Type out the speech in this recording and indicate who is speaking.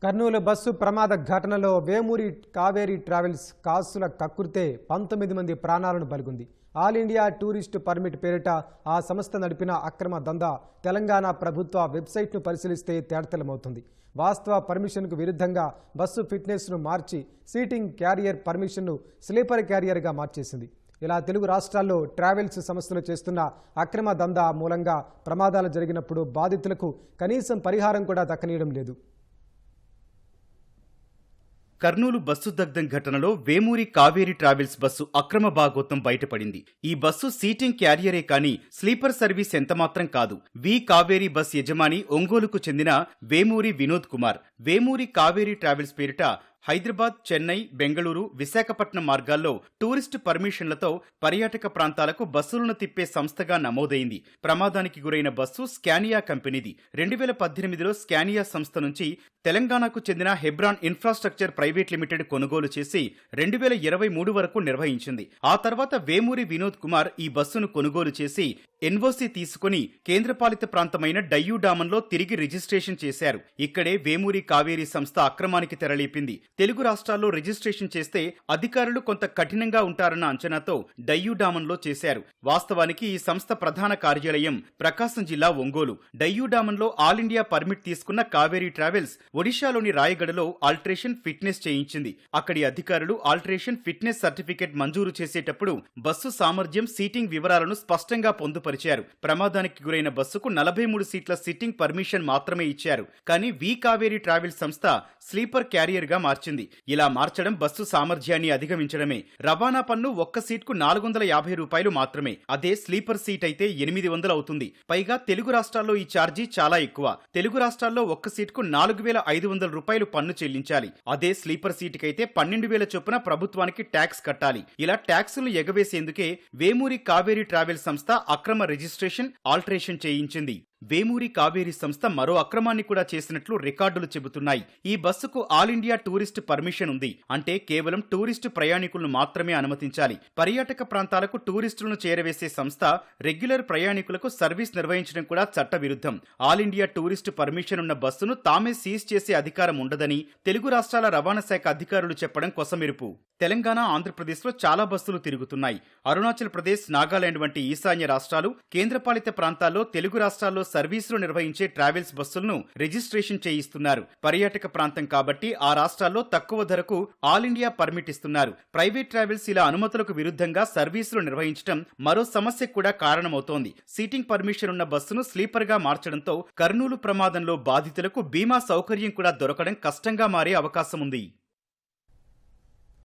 Speaker 1: Kurnool bus ప్రమాద ఘటనలో Vemuri Kaveri travels కాసుల కక్కుర్తే 19 మంది ప్రాణాలను బలిగొంది. ఆల్ ఇండియా టూరిస్ట్ పర్మిట్ పేరిట ఆ సంస్థ నడిపిన అక్రమ దందా తెలంగాణ ప్రభుత్వ వెబ్సైట్ను పరిశీలిస్తే తేటతెల్లమవుతుంది. వాస్తవ పర్మిషన్కు విరుద్ధంగా బస్సు ఫిట్నెస్ను మార్చి సీటింగ్ క్యారియర్ పర్మిషన్ను స్లీపర్ క్యారియర్గా మార్చేసింది. ఇలా తెలుగు రాష్ట్రాల్లో ట్రావెల్స్ సంస్థలు చేస్తున్న అక్రమ దందా మూలంగా ప్రమాదాలు జరిగినప్పుడు బాధితులకు కనీసం పరిహారం కూడా దక్కనీయడం లేదు.
Speaker 2: కర్నూలు బస్సు దగ్ధం ఘటనలో వేమూరి కావేరీ ట్రావెల్స్ బస్సు అక్రమ భాగోత్వం బయటపడింది. ఈ బస్సు సీటింగ్ క్యారియరే కానీ స్లీపర్ సర్వీస్ ఎంతమాత్రం కాదు. వి కావేరీ బస్ యజమాని ఒంగోలుకు చెందిన వేమూరి వినోద్ కుమార్ వేమూరి కావేరీ ట్రావెల్స్ పేరిట హైదరాబాద్, చెన్నై, బెంగళూరు, విశాఖపట్నం మార్గాల్లో టూరిస్టు పర్మిషన్లతో పర్యాటక ప్రాంతాలకు బస్సులను తిప్పే సంస్థగా నమోదైంది. ప్రమాదానికి గురైన బస్సు స్కానియా కంపెనీది. 2018లో స్కానియా సంస్థ నుంచి తెలంగాణకు చెందిన హెబ్రాన్ ఇన్ఫ్రాస్ట్రక్చర్ ప్రైవేట్ లిమిటెడ్ కొనుగోలు చేసి 2023 వరకు నిర్వహించింది. ఆ తర్వాత వేమూరి వినోద్ కుమార్ ఈ బస్సును కొనుగోలు చేసి ఎన్ఓసీ తీసుకుని కేంద్రపాలిత ప్రాంతమైన డయ్యూ డామన్లో తిరిగి రిజిస్ట్రేషన్ చేశారు. ఇక్కడే వేమూరి కావేరీ సంస్థ అక్రమానికి తెరలేపింది. తెలుగు రాష్ట్రాల్లో రిజిస్ట్రేషన్ చేస్తే అధికారులు కొంత కఠినంగా ఉంటారన్న అంచనాతో డయ్యూ డామన్లో చేశారు. వాస్తవానికి ఈ సంస్థ ప్రధాన కార్యాలయం ప్రకాశం జిల్లా ఒంగోలు. డయ్యూ డామన్లో ఆల్ ఇండియా పర్మిట్ తీసుకున్న కావేరీ ట్రావెల్స్ ఒడిశాలోని రాయగడలో ఆల్టరేషన్ ఫిట్నెస్ చేయించింది. అక్కడి అధికారులు ఆల్టరేషన్ ఫిట్నెస్ సర్టిఫికెట్ మంజూరు చేసేటప్పుడు బస్సు సామర్థ్యం, సీటింగ్ వివరాలను స్పష్టంగా పొందుపరిచారు. ప్రమాదానికి గురైన బస్సుకు 43 సీట్ల సిట్టింగ్ పర్మిషన్ మాత్రమే ఇచ్చారు. కానీ వి కావేరీ ట్రావెల్స్ సంస్థ స్లీపర్ క్యారియర్ గా మార్చింది. ఇలా మార్చడం బస్సు సామర్థ్యాన్ని అధిగమించడమే. రవాణా పన్ను ఒక్క సీట్కు 450 రూపాయలు మాత్రమే. అదే స్లీపర్ సీట్ అయితే 800 అవుతుంది. పైగా తెలుగు రాష్ట్రాల్లో ఈ ఛార్జీ చాలా ఎక్కువ. తెలుగు రాష్ట్రాల్లో ఒక్క సీట్కు 4500 రూపాయలు పన్ను చెల్లించాలి. అదే స్లీపర్ సీటుకైతే 12,000 చొప్పున ప్రభుత్వానికి ట్యాక్స్ కట్టాలి. ఇలా ట్యాక్సులు ఎగవేసేందుకే వేమూరి కావేరీ ట్రావెల్స్ సంస్థ అక్రమ రిజిస్ట్రేషన్, ఆల్టరేషన్ చేయించింది. వేమూరి కావేరీ సంస్థ మరో అక్రమాన్ని కూడా చేసినట్లు రికార్డులు చెబుతున్నాయి. ఈ బస్సుకు ఆల్ ఇండియా టూరిస్ట్ పర్మిషన్ ఉంది. అంటే కేవలం టూరిస్టు ప్రయాణికులను మాత్రమే అనుమతించాలి. పర్యాటక ప్రాంతాలకు టూరిస్టులను చేరవేసే సంస్థ రెగ్యులర్ ప్రయాణికులకు సర్వీస్ నిర్వహించడం కూడా చట్ట విరుద్ధం. ఆల్ ఇండియా టూరిస్టు పర్మిషన్ ఉన్న బస్సును తామే సీజ్ చేసే అధికారం ఉండదని తెలుగు రాష్ట్రాల రవాణా శాఖ అధికారులు చెప్పడం కొసమెరుపు. తెలంగాణ, ఆంధ్రప్రదేశ్లో చాలా బస్సులు తిరుగుతున్నాయి. అరుణాచల్ ప్రదేశ్, నాగాలాండ్ వంటి ఈశాన్య రాష్ట్రాలు, కేంద్రపాలిత ప్రాంతాల్లో తెలుగు రాష్ట్రాల్లో సర్వీసులు నిర్వహించే ట్రావెల్స్ బస్సులను రిజిస్ట్రేషన్ చేయిస్తున్నారు. పర్యాటక ప్రాంతం కాబట్టి ఆ రాష్ట్రాల్లో తక్కువ ధరకు ఆల్ ఇండియా పర్మిట్ ఇస్తున్నారు. ప్రైవేట్ ట్రావెల్స్ ఇలా అనుమతులకు విరుద్ధంగా సర్వీసులు నిర్వహించడం మరో సమస్యకు కూడా కారణమవుతోంది. సీటింగ్ పర్మిషన్ ఉన్న బస్సును స్లీపర్ గా మార్చడంతో కర్నూలు ప్రమాదంలో బాధితులకు బీమా సౌకర్యం కూడా దొరకడం కష్టంగా మారే అవకాశం ఉంది.